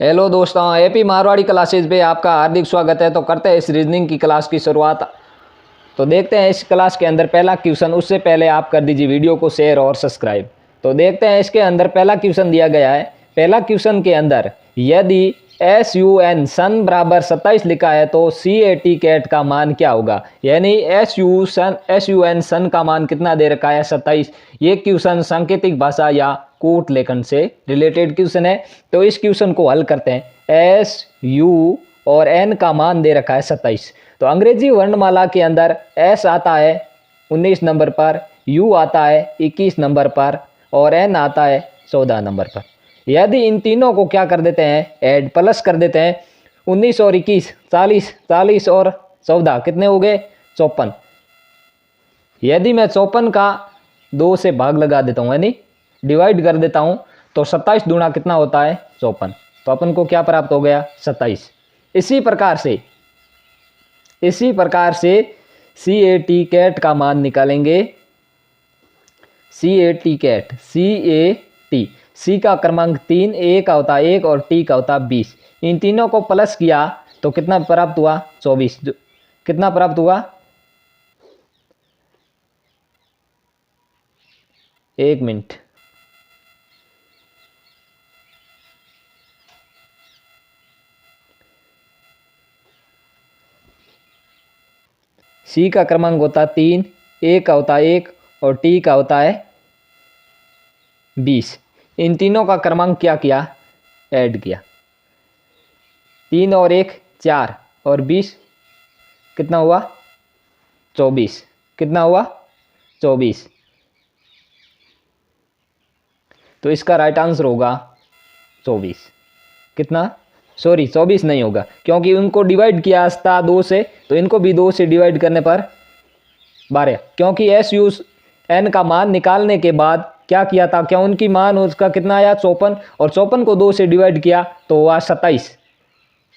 Hello दोस्तों, AP Marwari classes पे आपका हार्दिक स्वागत है। तो करते हैं इस रीजनिंग की क्लास की शुरुआत। तो देखते हैं इस क्लास के अंदर पहला क्वेश्चन। उससे पहले आप कर दीजिए वीडियो को शेयर और सब्सक्राइब। तो देखते हैं इसके अंदर पहला क्वेश्चन दिया गया है। पहला क्वेश्चन के अंदर यदि SUN सन बराबर 27 लिखा है तो CAT कैट का मान क्या होगा। यानी SUN सन का मान कितना दे रखा है, 27। ये क्वेश्चन सांकेतिक भाषा या कोट लेखन से रिलेटेड क्वेश्चन है। तो इस क्वेश्चन को हल करते हैं। SU और N का मान दे रखा है 27। तो अंग्रेजी वर्णमाला के अंदर S आता है 19 नंबर पर, U आता है 21 नंबर पर और N आता है 14 नंबर पर। यदि इन तीनों को क्या कर देते हैं, ऐड प्लस कर देते हैं, 19 और 21 40, 40 और 14 कितने हो गए, 54। यदि मैं 54 का 2 से भाग लगा देता हूँ यानी डिवाइड कर देता हूँ तो 27 दूना कितना होता है, 54। तो अपन को क्या प्राप्त हो गया, 27। इसी प्रकार से CAT कैट का मान निकालेंगे। CAT कैट, C का क्रमांक 3, A का होता है 1 और T का होता है 20। इन तीनों को प्लस किया तो कितना प्राप्त हुआ, 24। कितना प्राप्त हुआ, 1 मिनट। C का क्रमांक होता है 3, A का होता है 1 और T का होता है 20। इन तीनों का क्रमांक क्या किया, ऐड किया। 3 और 1 4 और 20 कितना हुआ, 24। कितना हुआ, 24। तो इसका राइट आंसर होगा 24। कितना, सॉरी 24 नहीं होगा क्योंकि उनको डिवाइड किया था 2 से, तो इनको भी 2 से डिवाइड करने पर 12। क्योंकि SUN का मान निकालने के बाद क्या किया था, क्या उनकी मान उसका कितना आया, 54, और 54 को 2 से डिवाइड किया तो हुआ 27।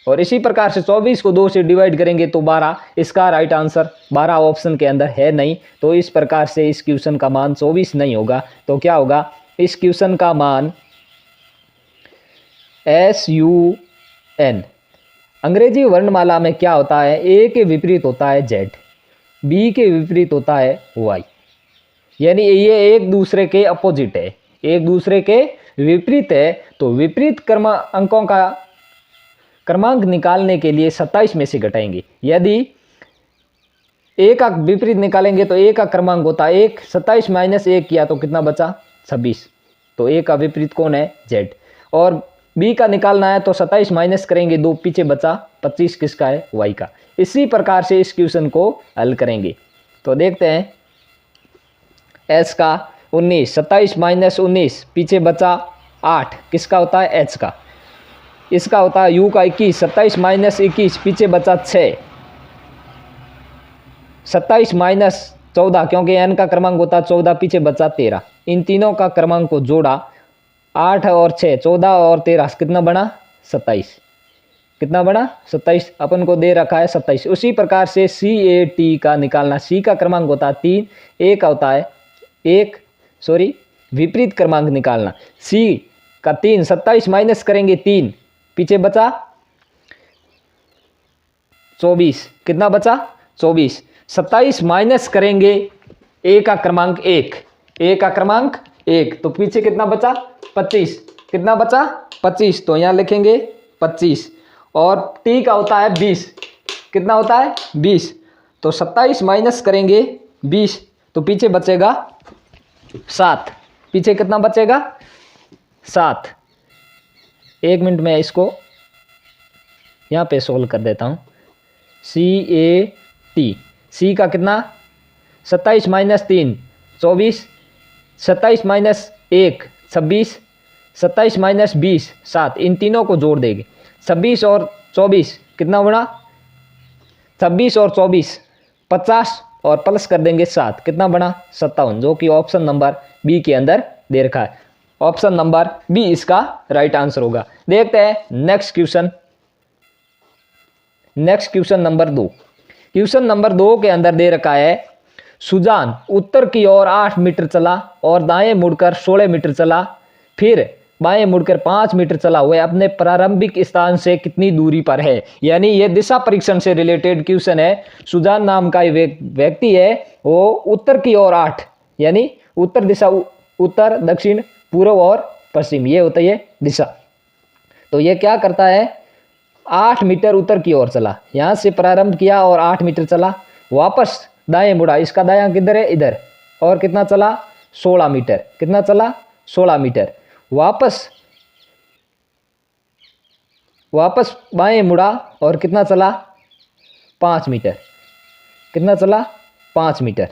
और इसी प्रकार से 24 को 2 से डिवाइड करेंगे तो 12। इसका राइट आंसर 12 ऑप्शन के अंदर है नहीं। तो इस प्रकार से इस क्वेश्चन का मान 24 नहीं होगा। तो क्या होगा, इस क्वेश्चन का मान SUN अंग्रेजी वर्णमाला में क्या होता है, A के विपरीत होता है Z, B के विपरीत होता है Y। यानी ये एक दूसरे के अपोजिट है, एक दूसरे के विपरीत है। तो विपरीत अंकों का क्रमांक निकालने के लिए 27 में से घटाएंगे। यदि A का विपरीत निकालेंगे तो A का क्रमांक होता है 1, 27 माइनस 1 किया तो कितना बचा, 26। तो A का विपरीत कौन है, Z। और B का निकालना है तो 27 माइनस करेंगे 2, पीछे बचा 25, किसका है, Y का। इसी प्रकार से इस क्वेश्चन को हल करेंगे। तो देखते हैं, S का 19, 27 माइनस 19 पीछे बचा 8, किसका होता है, H का। इसका होता है U का 21, 27 माइनस 21 पीछे बचा 6, 27 माइनस 14 क्योंकि N का क्रमांक होता है 14, पीछे बचा 13। इन तीनों का क्रमांक को जोड़ा, 8 और 6 14 और 13 कितना बना, 27। कितना बना, 27। अपन को दे रखा है 27। उसी प्रकार से CAT का निकालना, C का क्रमांक होता है 3, A का होता है 1, विपरीत क्रमांक निकालना। C का 3, 27 माइनस करेंगे 3, पीछे बचा 24, कितना बचा, 24। 27 माइनस करेंगे A का क्रमांक 1, A का क्रमांक 1, तो पीछे कितना बचा, 25। कितना बचा, 25। तो यहाँ लिखेंगे 25। और T का होता है 20, कितना होता है, 20। तो 27 माइनस करेंगे 20 तो पीछे बचेगा 7। पीछे कितना बचेगा, 7। 1 मिनट में इसको यहाँ पे सोल्व कर देता हूँ। CAT, C का कितना, 27 माइनस 3 24, 27 माइनस 1 26, 27 माइनस 20 7। इन तीनों को जोड़ देंगे, 26 और 24 कितना बना, 26 और 24 50 और प्लस कर देंगे 7, कितना बना, 57, जो कि ऑप्शन नंबर बी के अंदर दे रखा है। ऑप्शन नंबर बी इसका राइट आंसर होगा। देखते हैं next question number 2। Question number 2 के अंदर दे रखा है, सुजान उत्तर की ओर 8 मीटर चला और दाएं मुड़कर 16 मीटर चला, फिर बाएं मुड़कर 5 मीटर चला वह अपने प्रारंभिक स्थान से कितनी दूरी पर है। यानी ये दिशा परीक्षण से रिलेटेड क्वेश्चन है। सुजान नाम का व्यक्ति है, वो उत्तर की ओर 8 यानी उत्तर दिशा, उत्तर, दक्षिण, पूर्व और पश्चिम, ये होता है दिशा। तो ये क्या करता है, 8 मीटर उत्तर की ओर चला, यहां से प्रारंभ किया और 8 मीटर चला, वापस दाएं मुड़ा, इसका दायां किधर है, इधर, और कितना चला, 16 मीटर, कितना चला, 16 मीटर, वापस बाएं मुड़ा और कितना चला, 5 मीटर, कितना चला, 5 मीटर,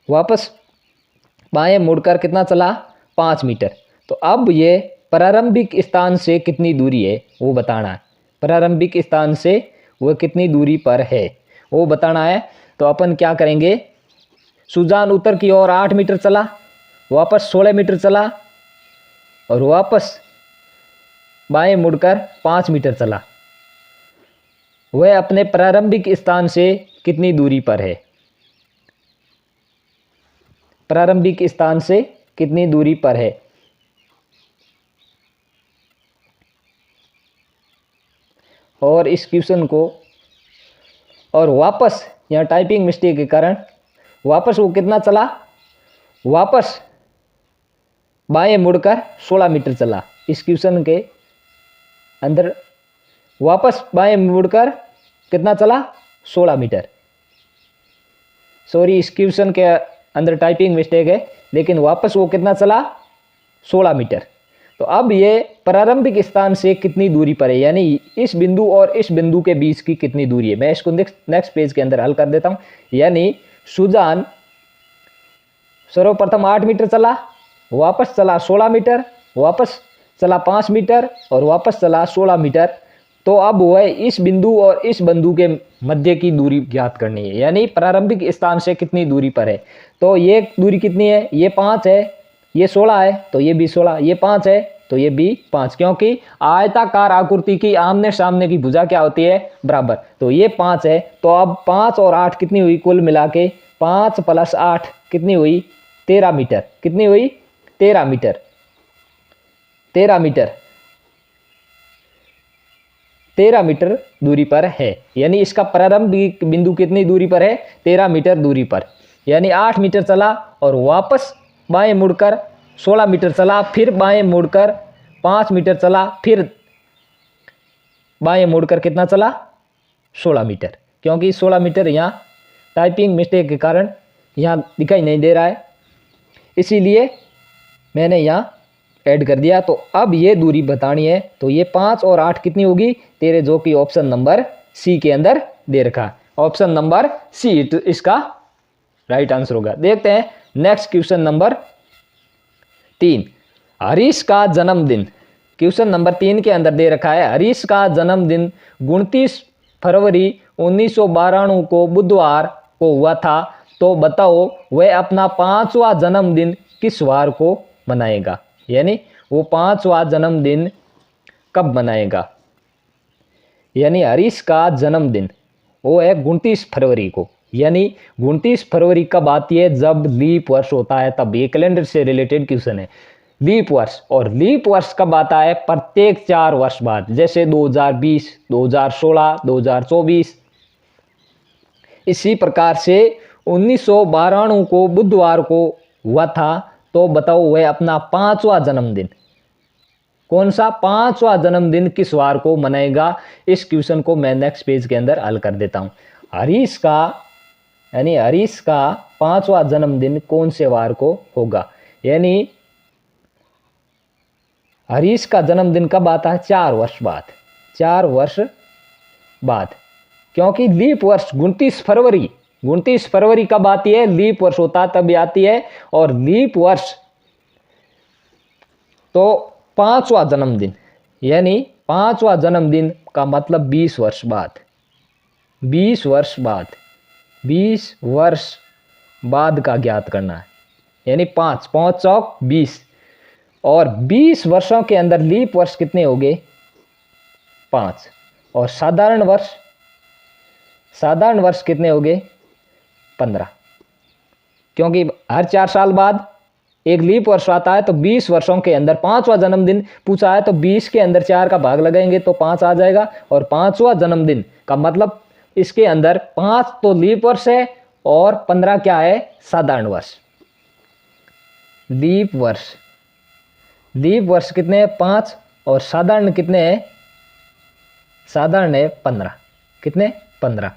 वापस बाएं मुड़कर कितना चला, 5 मीटर। तो अब ये प्रारंभिक स्थान से कितनी दूरी है वो बताना है, प्रारंभिक स्थान से वो कितनी दूरी पर है वो बताना है। तो अपन क्या करेंगे, सुजान उत्तर की ओर 8 मीटर चला, वापस 16 मीटर चला और वापस बाएं मुड़कर 5 मीटर चला, वह अपने प्रारंभिक स्थान से कितनी दूरी पर है, प्रारंभिक स्थान से कितनी दूरी पर है। और इस क्वेश्चन को, और वापस यहाँ टाइपिंग मिस्टेक के कारण वापस वो कितना चला, वापस बाएं मुड़कर 16 मीटर चला, इस क्वेश्चन के अंदर वापस बाएं मुड़कर कितना चला, 16 मीटर। सॉरी, इस क्वेश्चन के अंदर टाइपिंग मिस्टेक है, लेकिन वापस वो कितना चला, 16 मीटर। तो अब ये प्रारंभिक स्थान से कितनी दूरी पर है, यानी इस बिंदु और इस बिंदु के बीच की कितनी दूरी है। मैं इसको नेक्स्ट पेज के अंदर हल कर देता हूं। यानी सुजान सर्वप्रथम 8 मीटर चला, वापस चला 16 मीटर, वापस चला 5 मीटर और वापस चला 16 मीटर। तो अब वह इस बिंदु और इस बिंदु के मध्य की दूरी ज्ञात करनी है, यानी प्रारंभिक स्थान से कितनी दूरी पर है। तो ये दूरी कितनी है, ये 5 है, ये 16 है, तो ये भी 16, ये 5 है तो ये भी 5, क्योंकि आयताकार आकृति की आमने सामने की भुजा क्या होती है, बराबर। तो ये 5 है। तो अब 5 और 8 कितनी हुई, कुल मिला के 5 + 8 कितनी हुई, 13 मीटर, कितनी हुई, 13 मीटर, 13 मीटर, 13 मीटर दूरी पर है। यानी इसका प्रारंभिक बिंदु कितनी दूरी पर है, 13 मीटर दूरी पर। यानी 8 मीटर चला और वापस बाएं मुड़कर 16 मीटर चला, फिर बाएं मुड़कर 5 मीटर चला, फिर बाएं मुड़कर कितना चला, 16 मीटर। क्योंकि 16 मीटर यहाँ टाइपिंग मिस्टेक के कारण यहाँ दिखाई नहीं दे रहा है, इसीलिए मैंने यहाँ ऐड कर दिया। तो अब ये दूरी बतानी है, तो ये 5 और 8 कितनी होगी, 13, जो कि ऑप्शन नंबर सी के अंदर दे रखा है। ऑप्शन नंबर सी इसका राइट आंसर होगा। देखते हैं नेक्स्ट क्वेश्चन नंबर 3, हरीश का जन्मदिन। क्वेश्चन नंबर 3 के अंदर दे रखा है, हरीश का जन्मदिन 29 फरवरी 1992 को बुधवार को हुआ था, तो बताओ वह अपना 5वां जन्मदिन किस वार को मनाएगा। यानी वो 5वां जन्मदिन कब मनाएगा। यानी हरीश का जन्मदिन वो है 29 फरवरी को। यानी 29 फरवरी कब आती है, जब लीप वर्ष होता है तब। ये कैलेंडर से रिलेटेड क्वेश्चन है, लीप वर्ष। और लीप वर्ष कब आता है, प्रत्येक 4 वर्ष बाद, जैसे 2020, 2016, 2024। इसी प्रकार से 1992 को बुधवार को हुआ था, तो बताओ वह अपना 5वां जन्मदिन, कौन सा 5वां जन्मदिन किस वार को मनाएगा। इस क्वेश्चन को मैं नेक्स्ट पेज के अंदर हल कर देता हूं। हरीश का, यानी हरीश का 5वां जन्मदिन कौन से वार को होगा। यानी हरीश का जन्मदिन कब आता है, 4 वर्ष बाद, 4 वर्ष बाद। क्योंकि लीप वर्ष 29 फरवरी कब आती है, लीप वर्ष होता तब आती है। और लीप वर्ष तो 5वां जन्मदिन, यानी 5वां जन्मदिन का मतलब 20 वर्ष बाद, 20 वर्ष बाद, 20 वर्ष बाद का ज्ञात करना है। यानी 5 चौक 20, और 20 वर्षों के अंदर लीप वर्ष कितने हो गए, 5। और साधारण वर्ष कितने हो गए, 15। क्योंकि हर 4 साल बाद एक लीप वर्ष आता है, तो 20 वर्षों के अंदर 5वां जन्मदिन पूछा है, तो 20 के अंदर 4 का भाग लगाएंगे तो 5 आ जाएगा। और 5वां जन्मदिन का मतलब इसके अंदर 5 तो लीप वर्ष है और 15 क्या है, साधारण वर्ष। लीप वर्ष कितने हैं, 5, और साधारण कितने हैं, साधारण है 15। कितने, 15।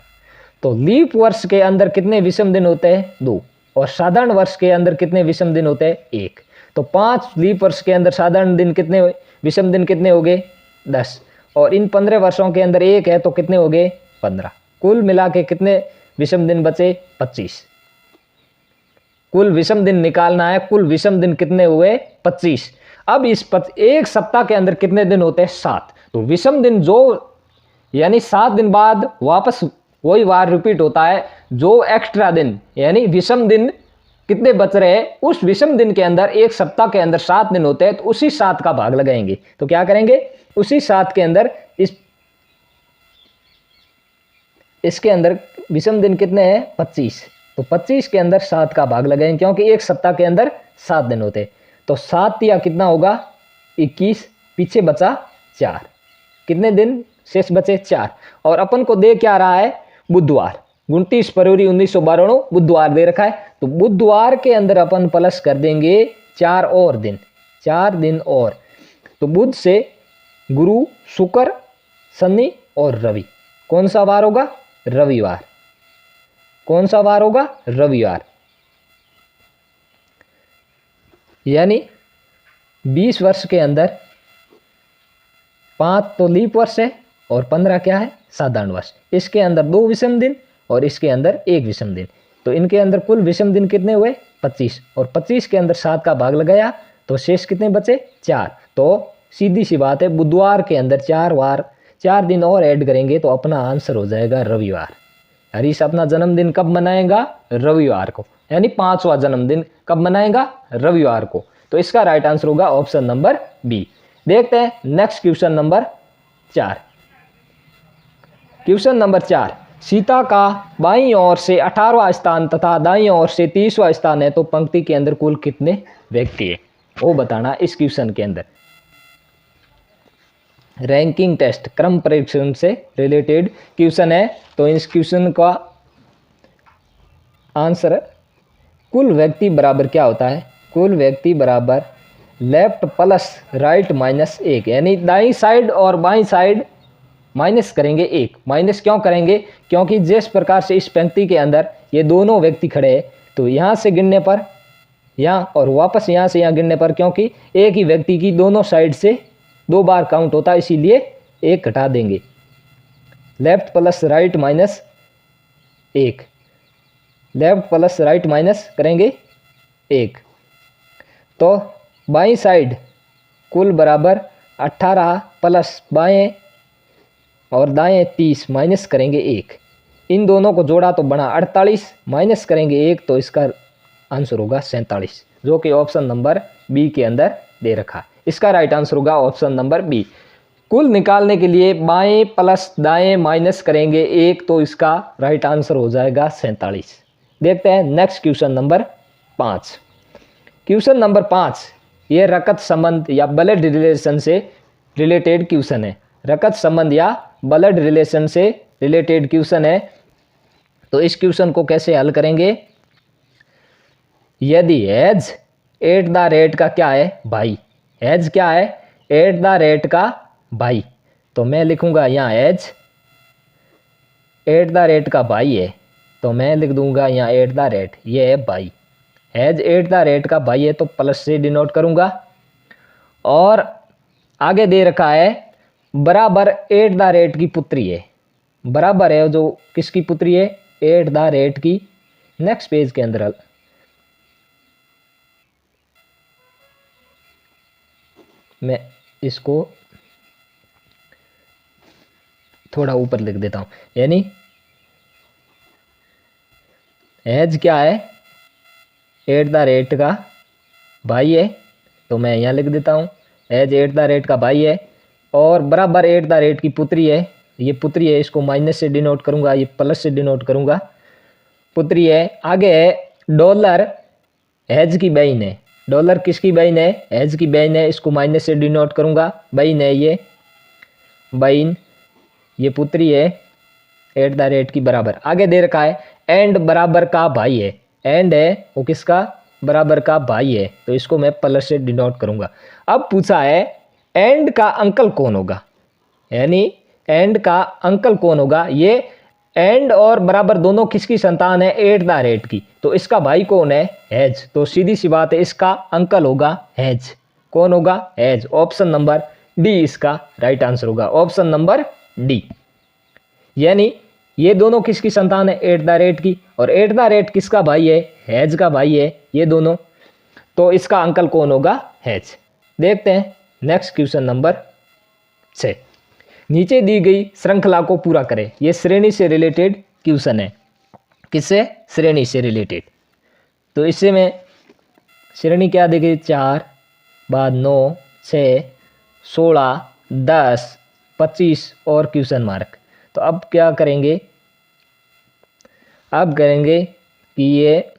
तो लीप वर्ष के अंदर कितने विषम दिन होते हैं, 2, और साधारण वर्ष के अंदर कितने विषम दिन होते हैं, 1। तो 5 लीप वर्ष के अंदर साधारण दिन कितने, विषम दिन कितने हो गए, 10, और इन 15 वर्षों के अंदर 1 है तो कितने हो गए, 15। कुल मिला के कितने विषम दिन बचे, 25। कुल विषम दिन निकालना है, कुल विषम दिन कितने हुए, 25। अब इस एक सप्ताह के अंदर कितने दिन होते हैं, 7। तो विषम दिन जो यानी 7 दिन बाद वापस वही वार रिपीट होता है, जो एक्स्ट्रा दिन यानी विषम दिन कितने बच रहे हैं, उस विषम दिन के अंदर एक सप्ताह के अंदर 7 दिन होते हैं, तो उसी 7 का भाग लगाएंगे। तो क्या करेंगे, उसी 7 के अंदर इसके अंदर विषम दिन कितने हैं, 25। तो 25 के अंदर 7 का भाग लगाएंगे, क्योंकि एक सप्ताह के अंदर 7 दिन होते। तो 7 या कितना होगा, 21, पीछे बचा 4। कितने दिन शेष बचे, 4। और अपन को दे क्या रहा है, बुधवार, 29 फरवरी 1992 बुधवार दे रखा है। तो बुधवार के अंदर अपन प्लस कर देंगे 4 और दिन, 4 दिन और। तो बुध से गुरु, शुक्र, शनि और रवि, कौन सा वार होगा, रविवार। कौन सा वार होगा, रविवार। यानी 20 वर्ष के अंदर 5 तो लीप वर्ष है और 15 क्या है, साधारण वर्ष। इसके अंदर 2 विषम दिन और इसके अंदर 1 विषम दिन। तो इनके अंदर कुल विषम दिन कितने हुए, 25, और 25 के अंदर 7 का भाग लगाया तो शेष कितने बचे, 4। तो सीधी सी बात है, बुधवार के अंदर 4 दिन और ऐड करेंगे तो अपना आंसर हो जाएगा रविवार। हरीश अपना जन्मदिन कब मनाएगा, रविवार को, यानी 5वां जन्मदिन कब मनाएगा, रविवार को। तो इसका राइट आंसर होगा ऑप्शन नंबर बी। देखते हैं next question number 4। Question number 4, Sita का बाईं ओर से 18वां स्थान तथा दाईं ओर से 30वां स्थान है, तो पंक्ति के अंदर कुल कितने व्यक्ति है, वो बताना। इस क्वेश्चन के अंदर रैंकिंग टेस्ट, क्रम परीक्षण से रिलेटेड क्वेश्चन है। तो इस क्वेश्चन का आंसर, कुल व्यक्ति बराबर क्या होता है, कुल व्यक्ति बराबर लेफ्ट प्लस राइट माइनस 1, यानी दाईं साइड और बाईं साइड माइनस करेंगे 1। माइनस क्यों करेंगे, क्योंकि जिस प्रकार से इस पंक्ति के अंदर ये दोनों व्यक्ति खड़े हैं, तो यहाँ से गिनने पर यहाँ और वापस यहाँ से यहाँ गिनने पर, क्योंकि एक ही व्यक्ति की दोनों साइड से 2 बार काउंट होता है, इसीलिए 1 घटा देंगे। Left plus right minus 1, left plus right minus करेंगे 1। तो बाईं साइड कुल बराबर 18 प्लस बाएं और दाएं 30 माइनस करेंगे 1। इन दोनों को जोड़ा तो बना 48, माइनस करेंगे 1, तो इसका आंसर होगा 47, जो कि ऑप्शन नंबर बी के अंदर दे रखा है। इसका राइट आंसर होगा ऑप्शन नंबर बी। कुल निकालने के लिए बाएं प्लस दाएं माइनस करेंगे 1, तो इसका राइट आंसर हो जाएगा 47। देखते हैं next question number 5। Question number 5 ये रकत संबंध या ब्लड रिलेशन से रिलेटेड क्वेश्चन है। रकत संबंध या ब्लड रिलेशन से रिलेटेड क्वेश्चन है। तो इस क्वेश्चन को कैसे हल करेंगे, यदि एज एट द रेट का क्या है, भाई, एज क्या है, एट द रेट का भाई, तो मैं लिखूंगा यहाँ एज एट द रेट का भाई है, तो मैं लिख दूंगा यहाँ एट द रेट, ये है भाई। एज एट द रेट का भाई है तो प्लस से डिनोट करूंगा। और आगे दे रखा है बराबर एट द रेट की पुत्री है, बराबर है जो किसकी पुत्री है, एट द रेट की। नेक्स्ट पेज के अंदर मैं इसको थोड़ा ऊपर लिख देता हूं, यानी एज क्या है, एट द रेट का भाई है, तो मैं यहाँ लिख देता हूँ एज एट द रेट का भाई है, और बराबर एट द रेट की पुत्री है, ये पुत्री है, इसको माइनस से डिनोट करूंगा, ये प्लस से डिनोट करूंगा, पुत्री है। आगे है डॉलर हेज की बहन है। डॉलर किसकी बहन है? हेज की बहन है। इसको माइनस से डिनोट करूंगा। बहन है ये, बहन, ये पुत्री है, @ की बराबर। आगे दे रखा है एंड बराबर का भाई है। एंड है वो किसका? बराबर का भाई है, तो इसको मैं प्लस से डिनोट करूंगा। अब पूछा है एंड का अंकल कौन होगा, यानी एंड का अंकल कौन होगा। ये एंड और बराबर दोनों किसकी संतान है? @ की। तो इसका भाई कौन है? हेज। तो सीधी सी बात है, इसका अंकल होगा हेज। कौन होगा? हेज। ऑप्शन नंबर डी इसका राइट आंसर होगा। Option number D. यानी ये दोनों किसकी संतान है? @ की। और @ किसका भाई है? हेज का भाई है ये दोनों। तो इसका अंकल कौन होगा? हेज। देखते हैं नेक्स्ट क्वेश्चन नंबर 6। नीचे दी गई श्रृंखला को पूरा करें। ये श्रेणी से रिलेटेड क्वेश्चन है। किससे? श्रेणी से रिलेटेड। तो इससे में श्रेणी क्या दी गई? 4 बाद 9 6 16 10 25 और क्वेश्चन मार्क। तो अब क्या करेंगे? अब करेंगे कि ये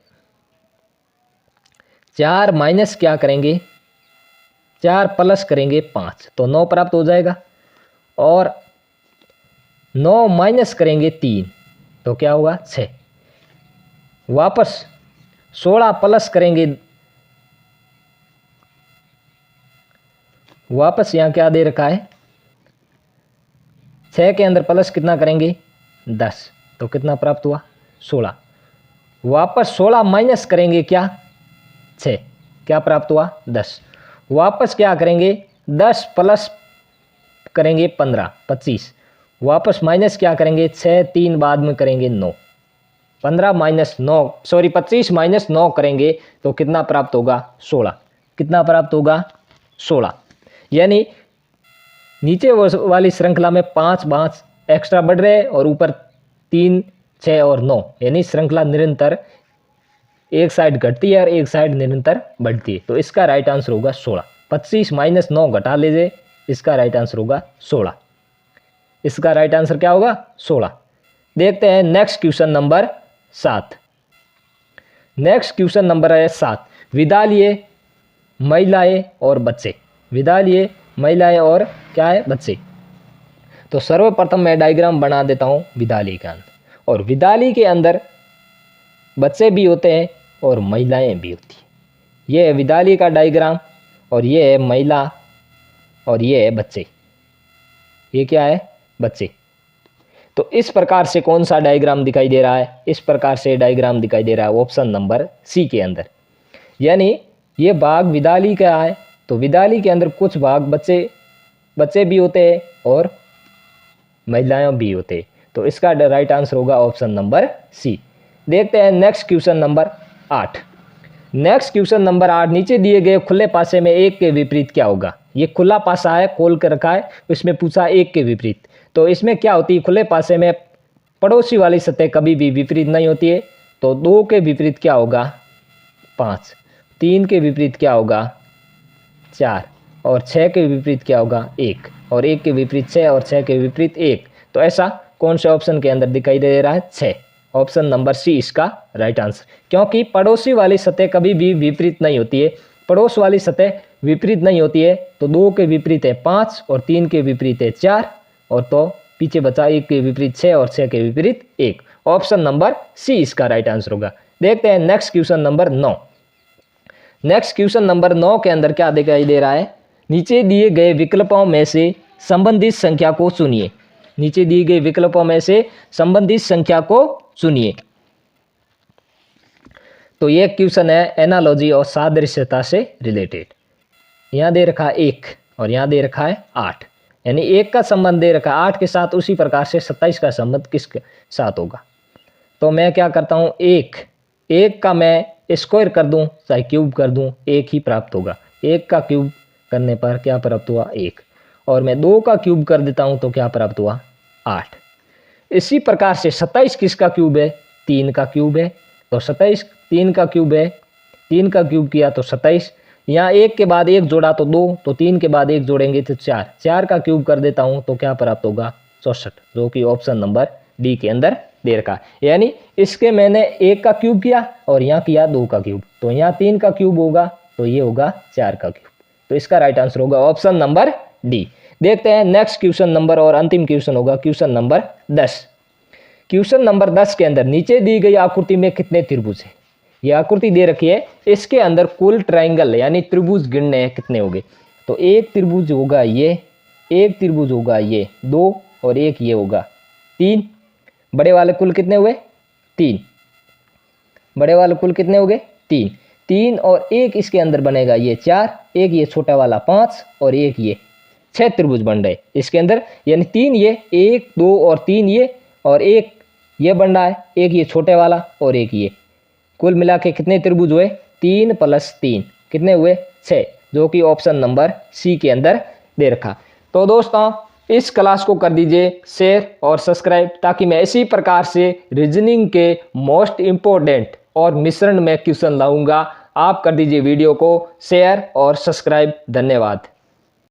4 माइनस क्या करेंगे? 4 प्लस करेंगे 5, तो 9 प्राप्त हो जाएगा। और 9 माइनस करेंगे 3, तो क्या होगा? 6। वापस 16 प्लस करेंगे, वापस यहाँ क्या दे रखा है? 6 के अंदर प्लस कितना करेंगे? 10, तो कितना प्राप्त हुआ? 16। वापस 16 माइनस करेंगे क्या? 6, क्या प्राप्त हुआ? 10। वापस क्या करेंगे? 10 प्लस करेंगे 15 25। वापस माइनस क्या करेंगे? 6 3 बाद में करेंगे 9। 15 माइनस 9 सॉरी 25 माइनस 9 करेंगे तो कितना प्राप्त होगा? 16। कितना प्राप्त होगा? 16। यानी नीचे वाली श्रृंखला में 5 5 एक्स्ट्रा बढ़ रहे हैं और ऊपर 3 6 और 9, यानी श्रृंखला निरंतर एक साइड घटती है और एक साइड निरंतर बढ़ती है। तो इसका राइट आंसर होगा 16। 25 माइनस 9 घटा लीजिए, इसका राइट आंसर होगा 16। इसका राइट आंसर क्या होगा? 16। देखते हैं next question number 7। Next question number है 7। विद्यालय, महिलाएं और बच्चे। विद्यालय, महिलाएं और क्या है? बच्चे। तो सर्वप्रथम मैं डायग्राम बना देता हूं विद्यालय का। और विद्यालय के अंदर बच्चे भी होते हैं और महिलाएं भी होती हैं। ये है विद्यालय का डायग्राम और ये है महिला और ये है बच्चे। ये क्या है? बच्चे। तो इस प्रकार से कौन सा डायग्राम दिखाई दे रहा है? इस प्रकार से डायग्राम दिखाई दे रहा है ऑप्शन नंबर सी के अंदर। यानी ये भाग विद्यालय का है, तो विद्यालय के अंदर कुछ भाग बच्चे भी होते हैं और महिलाएं भी होते हैं। तो इसका राइट आंसर होगा ऑप्शन नंबर सी। देखते हैं next question number 8। Next question number 8। नीचे दिए गए खुले पासे में 1 के विपरीत क्या होगा? ये खुला पासा है, खोल कर रखा है, इसमें पूछा 1 के विपरीत। तो इसमें क्या होती है? खुले पासे में पड़ोसी वाली सतह कभी भी विपरीत नहीं होती है। तो 2 के विपरीत क्या होगा? 5। 3 के विपरीत क्या होगा? 4। और 6 के विपरीत क्या होगा? 1। और 1 के विपरीत 6 और 6 के विपरीत 1। तो ऐसा कौन से ऑप्शन के अंदर दिखाई दे रहा है? 6। ऑप्शन नंबर सी इसका राइट आंसर। क्योंकि पड़ोसी वाली सतह कभी भी विपरीत नहीं होती है। पड़ोस वाली सतह विपरीत नहीं होती है। तो 2 के विपरीत है 5 और 3 के विपरीत है 4 और तो पीछे बचा 1 के विपरीत 6 और 6 के विपरीत 1। ऑप्शन नंबर सी इसका राइट आंसर होगा। देखते हैं next question number 9। Next question number 9 के अंदर क्या दिखाई दे रहा है? नीचे दिए गए विकल्पों में से संबंधित संख्या को चुनिए। नीचे दिए गए विकल्पों में से संबंधित संख्या को चुनिए। तो ये क्वेश्चन है एनालॉजी और सादृश्यता से रिलेटेड। यहाँ दे रखा है 1 और यहाँ दे रखा है 8, यानी 1 का संबंध दे रखा है 8 के साथ, उसी प्रकार से 27 का संबंध किसके साथ होगा? तो मैं क्या करता हूँ, 1 का मैं स्क्वायर कर दूं चाहे क्यूब कर दूं, 1 ही प्राप्त होगा। 1 का क्यूब करने पर क्या प्राप्त हुआ? 1। और मैं 2 का क्यूब कर देता हूं तो क्या प्राप्त हुआ? 8। इसी प्रकार से 27 किसका क्यूब है? 3 का क्यूब है। तो 27 3 का क्यूब है, 3 का क्यूब किया तो 27। यहाँ 1 के बाद 1 जोड़ा तो 2, तो 3 के बाद 1 जोड़ेंगे तो 4 का क्यूब कर देता हूँ तो क्या प्राप्त होगा? 64, जो कि ऑप्शन नंबर डी के अंदर दे रखा। यानी इसके मैंने 1 का क्यूब किया और यहाँ किया 2 का क्यूब, तो यहाँ 3 का क्यूब होगा, तो ये होगा 4 का क्यूब। तो इसका राइट आंसर होगा ऑप्शन नंबर डी। देखते हैं नेक्स्ट क्वेश्चन नंबर और अंतिम क्वेश्चन होगा क्वेश्चन नंबर 10। क्वेश्चन नंबर 10 के अंदर नीचे दी गई आकृति में कितने त्रिभुज है। ये आकृति दे रखी है, इसके अंदर कुल ट्रायंगल यानी त्रिभुज गिनने हैं कितने होंगे। तो एक त्रिभुज होगा ये, एक त्रिभुज होगा ये 2 और एक ये होगा 3। बड़े वाले कुल कितने हुए 3, बड़े वाले कुल कितने हो गए 3, 3 और एक इसके अंदर बनेगा ये 4, एक ये छोटा वाला 5 और एक ये 6 त्रिभुज बन रहे इसके अंदर। यानी 3 ये, 1 2 और 3 ये और एक ये बन रहा है, एक ये छोटे वाला और एक ये। कुल मिला के कितने त्रिभुज हुए 3 + 3 कितने हुए 6, जो कि ऑप्शन नंबर सी के अंदर दे रखा। तो दोस्तों इस क्लास को कर दीजिए शेयर और सब्सक्राइब, ताकि मैं इसी प्रकार से रीजनिंग के मोस्ट इम्पोर्टेंट और मिश्रण में क्वेश्चन लाऊंगा। आप कर दीजिए वीडियो को शेयर और सब्सक्राइब। धन्यवाद।